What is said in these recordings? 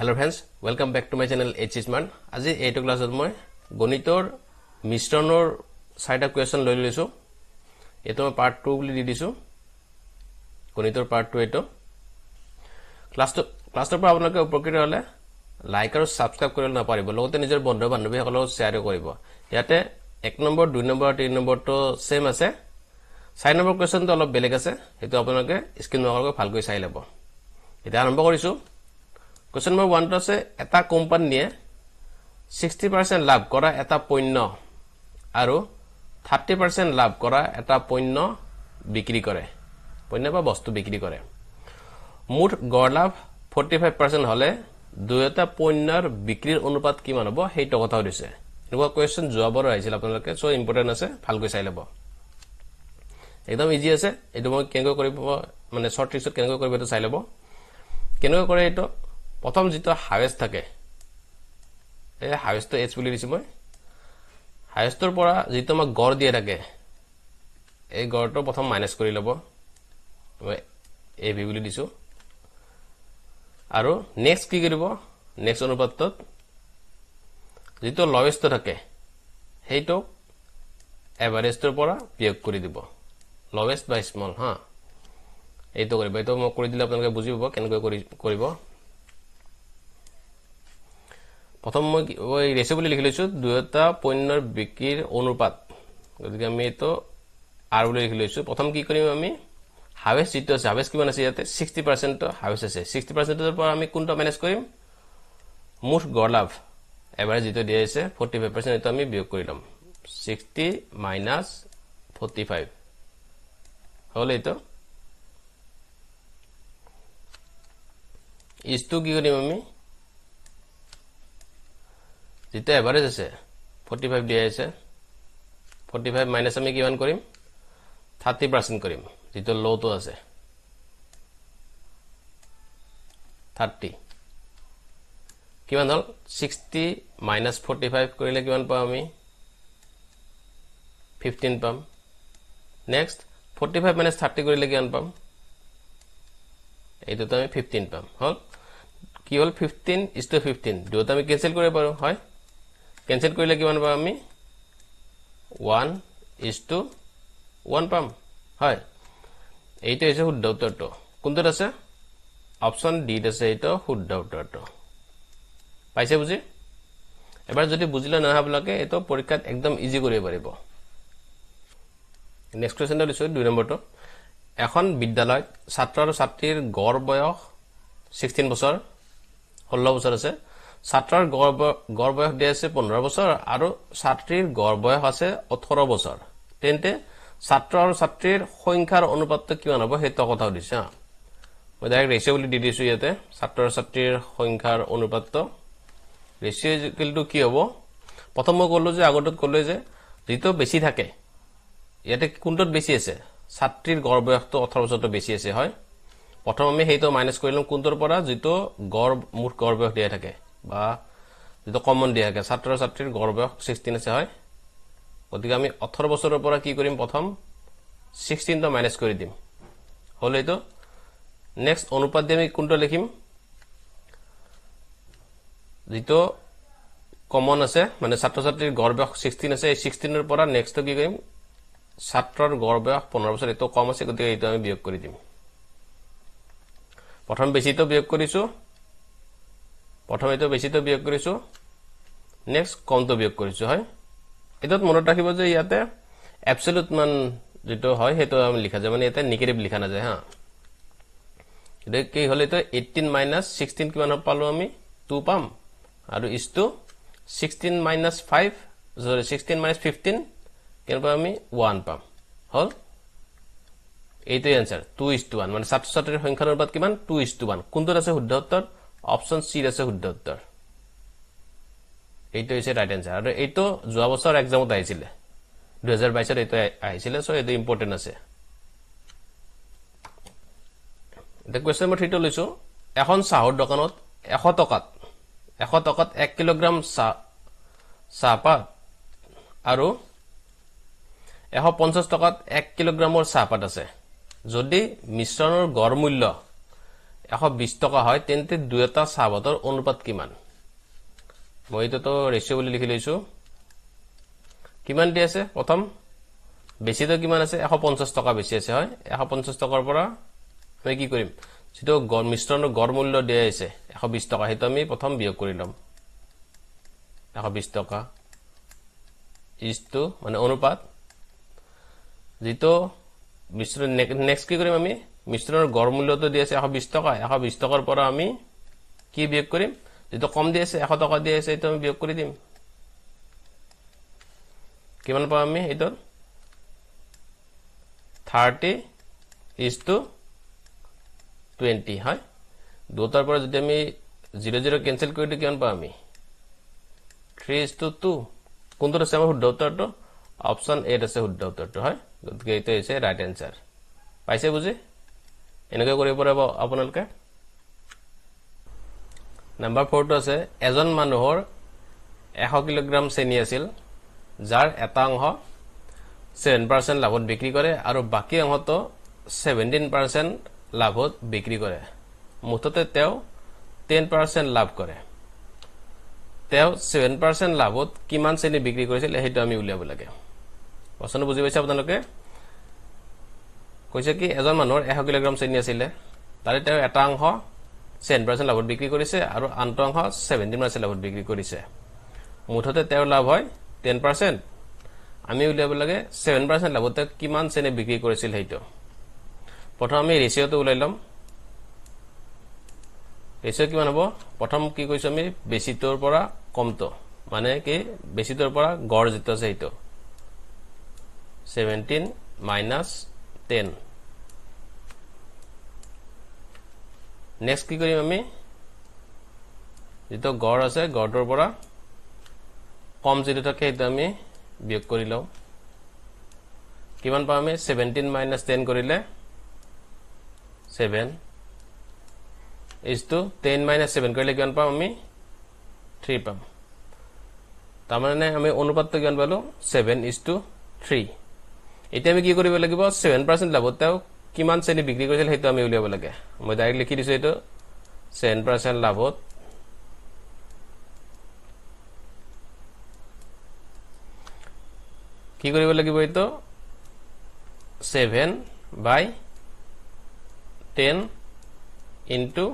Hello friends, welcome back to my channel H Smart. আজি এইটো ক্লাছত মই গণিতৰ মিশ্ৰণৰ সাইটা কোৱেশ্চন লৈ লৈছো। এটো মই পাৰ্ট 2 বুলি দি দিছো। গণিতৰ পাৰ্ট 2 এটো। ক্লাছৰ পৰা আপোনালোকে উপকৃত হলে লাইক আৰু সাবস্ক্ৰাইব কৰিব নাপাৰিব। লগতে নিজৰ বন্ধু বান্ধৱীসকলক শ্বেয়াৰ কৰিব। ইয়াতে 1 নম্বৰ 2 নম্বৰ 3 নম্বৰটো সেম আছে। 4 নম্বৰ কোৱেশ্চনটো অলপ বেলেগ আছে। এটো আপোনালোকে স্ক্ৰিন নকৰাকৈ ভালকৈ চাই ল'ব। এটা আৰম্ভ কৰিছো। Question number 1 আছে এটা কোম্পানীয়ে 60% লাভ কৰা এটা পণ্য আৰু 30% লাভ কৰা এটা পণ্য বিক্ৰী কৰে। পণ্য বা বস্তু বিক্ৰী কৰে। মুঠ গড় লাভ 45% হলে দুয়োটা পণ্যৰ বিক্ৰীৰ অনুপাত কিমান হ'ব সেইটো কথা দিছে। এনেকুৱা কোৱেশ্চন জবাবৰ আহিছিল আপোনালোকে সো ইম্পৰ্টেন্ট আছে ভালকৈ চাই ল'ব। একদম ইজি আছে। এটো মই কেনেকৈ কৰিব মানে শৰ্ট ট্ৰিকছত কেনেকৈ কৰিব এটা চাই ল'ব। কেনেকৈ কৰে এটো প্ৰথম যেটো হাইয়েস্ট থাকে এই হাইয়েস্টটো h বুলি দিছি মই হাইয়েস্টৰ পৰা যেটো মই গড় দিয়া থাকে এই গড়টো প্ৰথম মাইনাস কৰি লব মই ab বুলি দিছো আৰু নেক্সট কি কৰিব নেক্সট অনুপাতত যেটো লৱেস্ট থাকে হেইটো এভাৰেজৰ পৰা বিয়োগ কৰি দিব লৱেস্ট বাই স্মল হা এইটো কৰিব এইটো মই কৰি দিলে আপোনালোকে বুজি পাব কেনেকৈ কৰিব প্ৰথম মই ওই ৰেশিও বুলি লিখি লৈছো দুয়োটা পণ্যৰ বিক্ৰীৰ অনুপাত গতিকে আমি এটো r বুলি লিখি লৈছো প্ৰথম কি কৰিম আমি হাইয়েস্ট যেটো আছে হাইয়েস্ট কিমান আছে ইয়াতে 60% তো হাইয়েস্ট আছে 60% ৰ পৰা আমি কোনটো মাইনাস কৰিম মুঠ গড় লাভ এভাৰেজ যেটো দিয়া আছে 45% এটো আমি বিয়োগ কৰি লম 60 মাইনাস 45 হলে এটো ইসটো কি কৰিম আমি যেটা এভাৰেজ আছে 45 দিয়া আছে 45 মাইনাস আমি কিমান কৰিম 30% কৰিম যেটো লো তো আছে 30 কিমান হল 60 মাইনাস 45 কৰিলে কিমান পাম আমি 15 পাম নেক্সট 45 মাইনাস 30 কৰিলে কিমান পাম এইটো তো আমি 15 পাম হল কি হল 15:15 দুটা আমি ক্যান্সেল কৰিব পাৰো হয় ক্যান্সেল কৰিলে কিমান পাম আমি 1:1 পাম হয় এইটো হৈছে শুদ্ধ উত্তৰটো কোনটোত আছে অপচন ডি ত আছে এইটো শুদ্ধ উত্তৰটো পাইছে বুজি এবাৰ যদি বুজিলে না আপোনালোকে এটো পৰীক্ষাত একদম ইজি কৰিব পাৰিব নেক্সট কোৱেশ্চনটো দিছো 2 নম্বৰটো এখন বিদ্যালয়ত ছাত্ৰ আৰু ছাত্ৰীৰ গড় বয়স 16 বছৰ 16 বছৰ আছে ছাত্ৰৰ গড় বয়স দিয়া আছে 15 বছৰ আৰু ছাত্ৰীৰ গড় বয়স আছে 18 বছৰ তেন্তে ছাত্ৰ আৰু ছাত্ৰীৰ সংখ্যাৰ অনুপাতটো কিমান হ'ব হেটো কথা দিছে মই ডাইৰেক্ট ৰেশিও বুলি দি দিছো ইয়াতে ছাত্ৰ আৰু ছাত্ৰীৰ সংখ্যাৰ অনুপাতটো ৰেশিও ইকুৱেল টু কি হ'ব প্ৰথম মই কলো যে আগতত কলো যে যেটো বেছি থাকে ইয়াতে কোনটোত বেছি আছে ছাত্ৰীৰ গড় বয়সটো 18 বছৰটো বেছি আছে হয় প্ৰথম আমি হেটো মাইনাস কৰিলম কোনটোৰ পৰা যেটো গড় মুঠ গড় বয়স দিয়া থাকে বা যেটো কমন দিয়া থাকে ছাত্ৰ আৰু ছাত্ৰীৰ গড় বয়স 16 আছে হয় গতিকে আমি 18 বছৰৰ পৰা কি কৰিম প্ৰথম 16 টো মাইনাস কৰি দিম হল এইটো নেক্সট অনুপাত দি আমি কোনটো লিখিম যেটো কমন আছে মানে ছাত্ৰ ছাত্ৰীৰ গড় বয়স 16 আছে এই 16 ৰ পৰা নেক্সট কি কৰিম ছাত্ৰৰ গড় বয়স 15 বছৰ এটো কম আছে গতিকে এইটো আমি বিয়োগ কৰি দিম প্ৰথম বেছিটো বিয়োগ কৰিছো প্ৰথম এটো বেছিটো বিয়োগ কৰিছো নেক্সট কমটো বিয়োগ কৰিছো হয় এটোত মনত ৰাখিব যে ইয়াতে এবসলিউট মান যেটো হয় হেটো আমি লিখা যায় মানে ইয়াতে নেগেটিভ লিখা না যায় হা এটো কি হলে তো 18 মাইনাস 16 কিমান পালো আমি 2 পাম আৰু is to 16 minus 5 sorry 16 minus 15 কেনবা আমি 1 পাম হল এইটো आंसर 2:1 মানে ছাত্ৰ ছাত্ৰীৰ সংখ্যাৰ অনুপাত কিমান 2:1 কোনটোত আছে শুদ্ধ উত্তৰ অপচন সি আছে শুদ্ধ উত্তৰ এইটো হৈছে ৰাইট आंसर আৰু এইটো যোৱা বছৰ এক্সামত আহিছিল 2022 ত এইটো আহিছিল সো এইটো ইম্পৰ্টেন্ট আছে এটা কোৱেশ্চন মই থিটো লৈছো এখন চাহৰ দোকানত 100 টকাত 1 কিলোগ্ৰাম চাহপাত আৰু 150 টকাত 1 কিলোগ্ৰামৰ চাহপাত আছে যদি মিশ্ৰণৰ গড় মূল্য 120 টকা হয় তেন্তে দুয়োটা চাহপাতৰ অনুপাত কিমান মই তো ৰেশিও বুলি লিখি লৈছো কিমান দি আছে প্ৰথম বেছি তো কিমান আছে 150 টকা বেছি আছে হয় 150 টকাৰ পৰা আমি কি কৰিম যেটো মিশ্ৰণৰ গড় মূল্য দিয়া আছে 120 টকা হেতু আমি প্ৰথম বিয়োগ কৰি লম 120 টকা ইজ টু মানে অনুপাত যেটো মিশ্ৰণ নেক্সট কি কৰিম আমি মিশ্ৰণৰ গড় মূল্যটো দি আছে 120 টকা 120 টকাৰ পৰা আমি কি বিয়োগ কৰিম যেটো কম দি আছে 100 টকা দি আছে এটো আমি বিয়োগ কৰি দিম কিমান পাম আমি এটো 30 is to 20 হয় দুটাৰ পৰা যদি আমি 00 ক্যান্সেল কৰি দিও কিমান পাম আমি 3 is to 2 কোনটো আছে আমাৰ শুদ্ধ উত্তৰটো অপচন এ আছে শুদ্ধ উত্তৰটো হয় গতিকে এটো হৈছে ৰাইট আনসাৰ পাইছে বুজি এনেকৈ কৰিব পাৰিব আপোনালোকে নাম্বাৰ 4 টো আছে এজন মানুহৰ 100 কিলোগ্ৰাম চেনি আছিল যাৰ এটা অংশ 7% লাভত বিক্ৰী কৰে আৰু বাকি অংশটো 17% লাভত বিক্ৰী কৰে মুঠতে তেও 10% লাভ কৰে তেও 7% লাভত কিমান চেনি বিক্ৰী কৰিছিল হেতু আমি উলিয়াব লাগে প্ৰশ্ন বুজি পাইছে আপোনালোকে কৈছে কি এজন মানুহৰ 100 কিলোগ্ৰাম চেনি আছিল তাৰে তেও এটা অংশ 7% লাভত বিক্ৰী কৰিছে আৰু আনটো অংশ 17% লাভত বিক্ৰী কৰিছে মুঠতে তেও লাভ হয় 10% আমি উলিয়াব লাগে 7% লাভত কিমান চেনি বিক্ৰী কৰিছিল হেতু প্ৰথম আমি ৰেশিওটো উলাই লম ৰেশিও কিমান হ'ব প্ৰথম কি কৈছো আমি বেছিটোৰ পৰা কমটো মানে কি বেছিটোৰ পৰা গড় যেটো আছে হেতু 17 minus 10 নেক্সট কি কৰিম আমি যেটো গড় আছে গড়ৰ পৰা কম যেটো থাকে হেতু আমি বিয়োগ কৰি লও কিমান পাম আমি 17 minus 10 কৰিলে 7 is to 10 minus 7 কৰিলে কিমান পাম আমি 3 পাম তাৰমানে আমি অনুপাতটো কিমান পালো 7 is to 3 এতিয়া আমি কি কৰিব লাগিব 7% লাভত কিমান চেনি বিক্ৰী কৰিছিল হেতু আমি উলিয়াব লাগে মই ডাইৰেক্ট লিখি দিছো এটো 7% লাভত কি কৰিব লাগিব এটো 7/10 into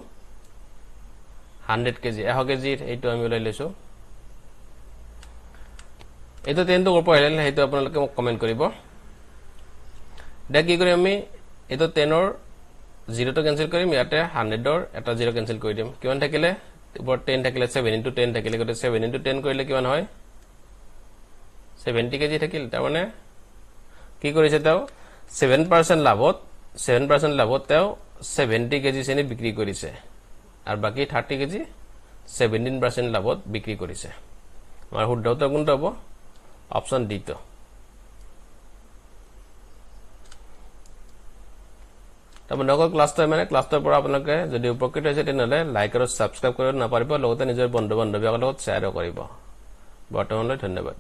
100 kg 100 kg এইটো আমি উলাই লৈছো এটো 10 টো ওপৰ আহিলে হেতু আপোনালোকে মোক কমেন্ট কৰিব দে কি কৰি আমি এটো 10 ৰ 0 টো ক্যান্সেল কৰিম ইয়াতে 100 ৰ এটা 0 ক্যান্সেল কৰি দিম কিমান থাকিলে ওপৰ 10 থাকিলে 7 into 10 থাকিলে গতে 7 into 10 কৰিলে কিমান হয় 70 কেজি থাকিল তাৰমানে কি কৰিছে তাও 7% লাভত তাও 70 কেজি চেনি বিক্ৰী কৰিছে আৰু বাকি 30 কেজি 17% লাভত বিক্ৰী কৰিছে আমাৰ শুদ্ধ উত্তৰ কোনটো হ'ব অপচন ডি তো তবনক ক্লাছটো মানে ক্লাছটোৰ পৰা আপোনালোকে যদি উপকৃত হৈছে তেনলে লাইক আৰু সাবস্ক্ৰাইব কৰিব নাপাৰিব লগতে নিজৰ বন্ধু বান্ধৱীসকলৰ লগত শ্বেয়াৰ কৰিব বৰ্তমানলৈ ধন্যবাদ